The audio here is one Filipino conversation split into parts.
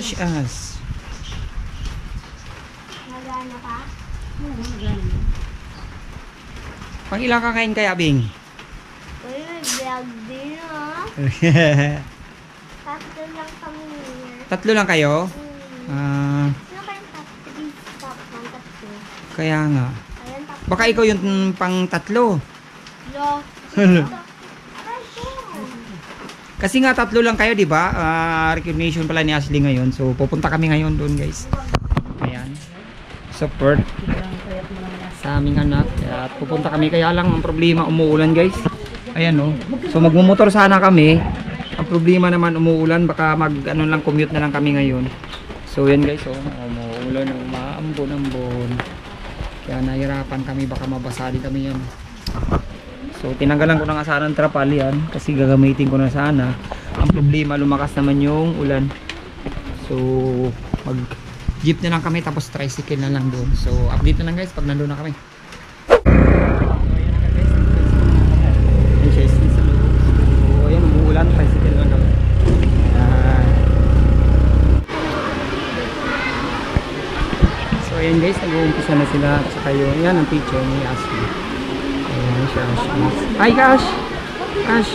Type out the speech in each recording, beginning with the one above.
Ash, as. Nagana pa? Oo, nagana. Pang ilang kakain kaya, Bing? Uy, may vlog din ah. Tatlo lang kami niya. Tatlo lang kayo? Sino kayong top ng tatlo? Kaya nga. Ayan, top. Baka ikaw yung pang tatlo. Yo. Hello. Aray ko. Kasi nga tatlo lang kayo, di ba? Recognition pala ni Ashley ngayon. So, pupunta kami ngayon doon, guys. Ayan. Support sa aming anak. Kaya pupunta kami. Kaya lang ang problema, umuulan, guys. Ayan, oh. So, magmumotor sana kami. Ang problema naman, umuulan. Baka ano lang, commute na lang kami ngayon. So, yan, guys. Oh, umuulan. Umaambon-ambon. Kaya nahirapan kami. Baka mabasa din kami yan. So, tinanggalan ko na nga sana ng trapal yan. Kasi gagamitin ko na sana. Ang problema, lumakas naman yung ulan. So, mag-jeep na lang kami. Tapos tricycle na lang doon. So, update na lang guys pag nandun na kami. So, ayan, umuulan. Tricycle na lang kami. So, ayan guys. Nag-uumpisa na sila. At saka yun. Yan ang teacher ni Ashley. Ayan siya. Hi, Cash! Cash!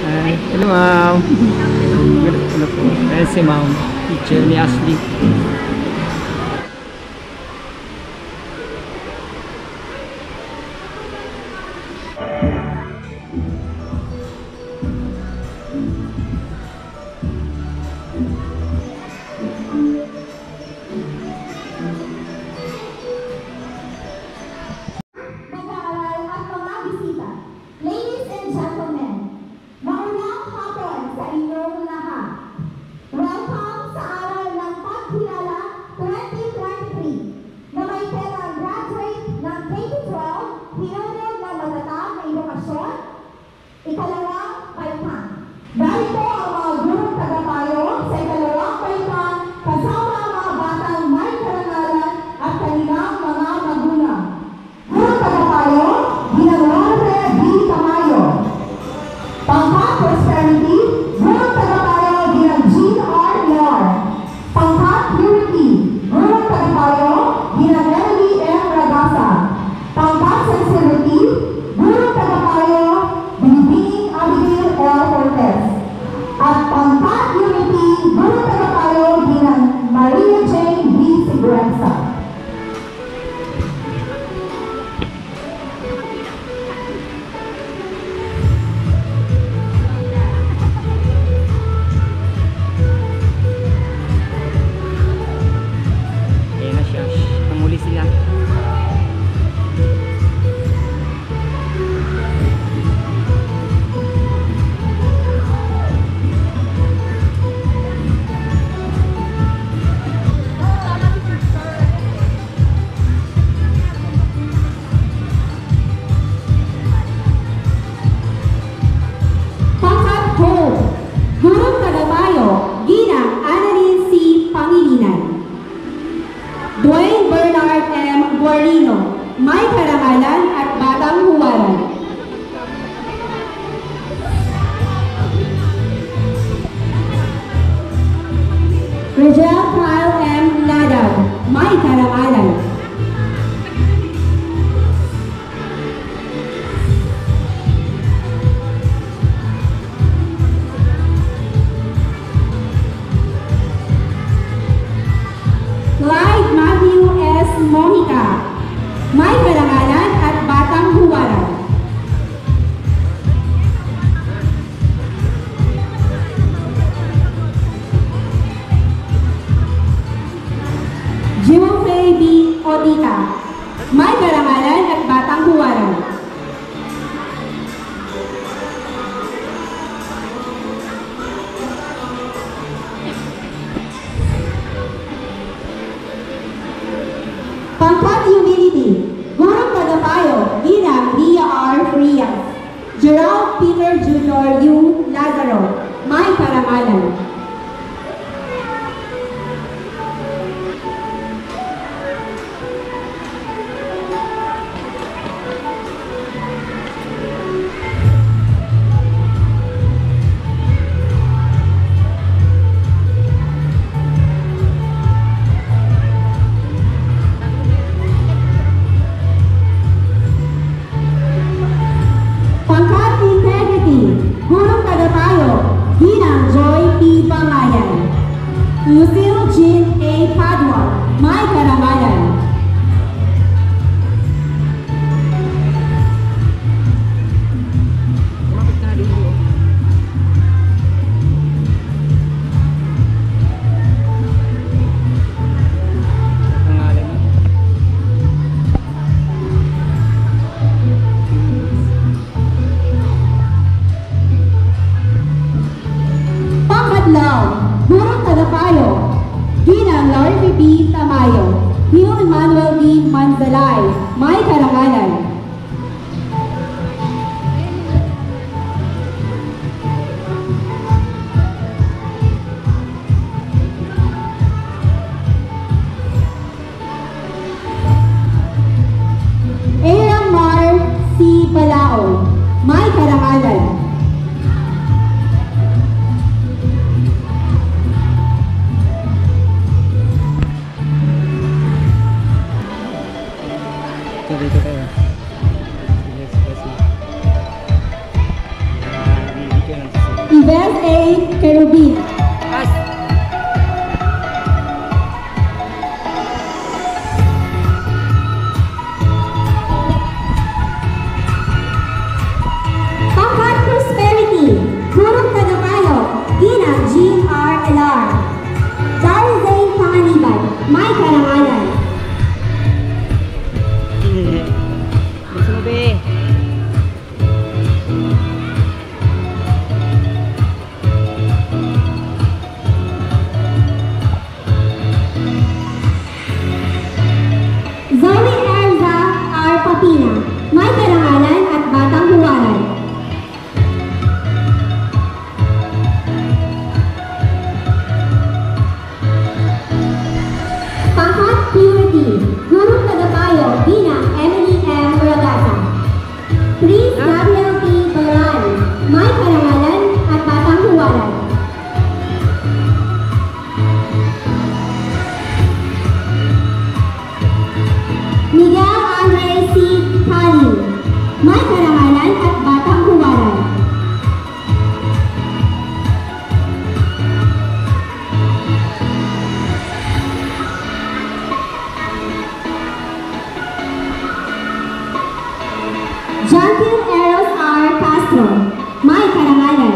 Hi. Hello, ma'am. Hello po. Ayan si ma'am. Teacher ni Ashley. Ladies and gentlemen, maunang hapon sa inyong lahat. Welcome sa araw ng pagkilala 2023 na may temang graduate ng K-12, hinunod ng matatag na edukasyon, ikalawang paitang. Narito ang mga gurong tagapayo sa ikalawang paitang kasama ang mga batang may karangalan at kanilang mga magulang. Gurong tagapayo, Ginaware D. Tamayo. Pangkat Prosperity, Gurong Tagapayo, Ginang Jean R. Yar. Pangkat Purity, Gurong Tagapayo, Ginang Emily M. Ragasa. Pangkat Sincerity, Gurong Tagapayo, Binibining Abigail L. Cortez. At pangkat Unity, Gurong Tagapayo, Ginang Maria Jane B. Siguranza. Ayan na siya. Namuli sila. Pangkat Hope, Gurong Tagapayo, Ginang Annalyn C. Pangilinan. Dwayne Bernard M. Guarino, may karangalan at batang huwaran. Rogel Kyle M. Ladag, may karangalan. Clyde Matthew S. Mojica, may karangalan at batang huwaran. Jimofrey B. Odita, may karangalan at batang huwaran. Pangkat Humility, Gurong Tagapayo, Ginang Ria R. Frias. Gerald Peter Jr. U. Lazaro, may karangalan. Lucille Jean A. Padua, may karangalan. Kumapit ka na dito. Pangalan mo. Pangatlaw, Gurong Tagapayo, Ginang Laurie B. Tamayo, Hugh Emmanuel D. Manzalay, may karangalan. Aaron Mar C. Balao, may karangalan. Ito dito tayo. Yes, kasi. Dito lang sa Yvette A. Kerubin, Pas! Pangkat Prosperity, Gurong Tagapayo, Gina G. R. Elar, Charles Zane Panganiban, may karangalan. Gusto mo, be? Zoe Erza R. Papina, may karangalan at batang huwaran. Pangkat Purity, Gurong Tagapayo, Gina Emily M. Ragasa. Prince Gabriel P. Baran, may karangalan at batang huwaran. Miguel Andre C. Cali, may karangalan at batang huwaran. Jantil Eros R. Castro, may karangalan.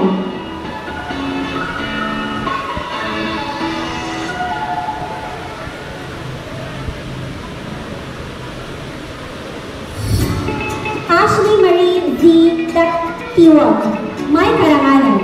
Ashley Marie Z. Tiwag, may karangalan.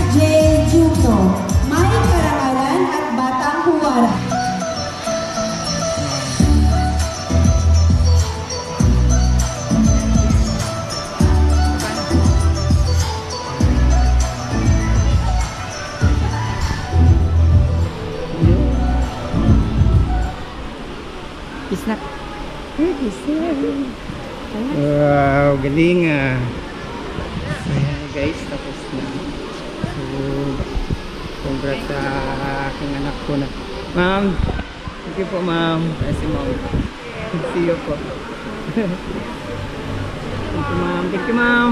J. Juno, may karangalan at batang huwaran. Isnak. Wow, galing ah. So, ayan guys, tapos na. So, congrats sa aking anak ko na. Ma'am, thank you po ma'am. Kasi ma'am. See you po. Thank you ma'am. Thank you ma'am.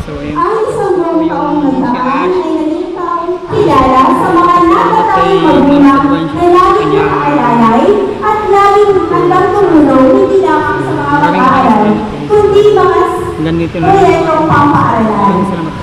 So, ayun. Ang isang Ito buong yung taong si nagdaan Ash. ay nalitaw kilala sa mga dapat tayong magulang na laging nakaalalay at laging handang tumulong hindi lamang sa mga pag-aaral, kundi mga Ganito na. proyektong pampaaralan. Salamat.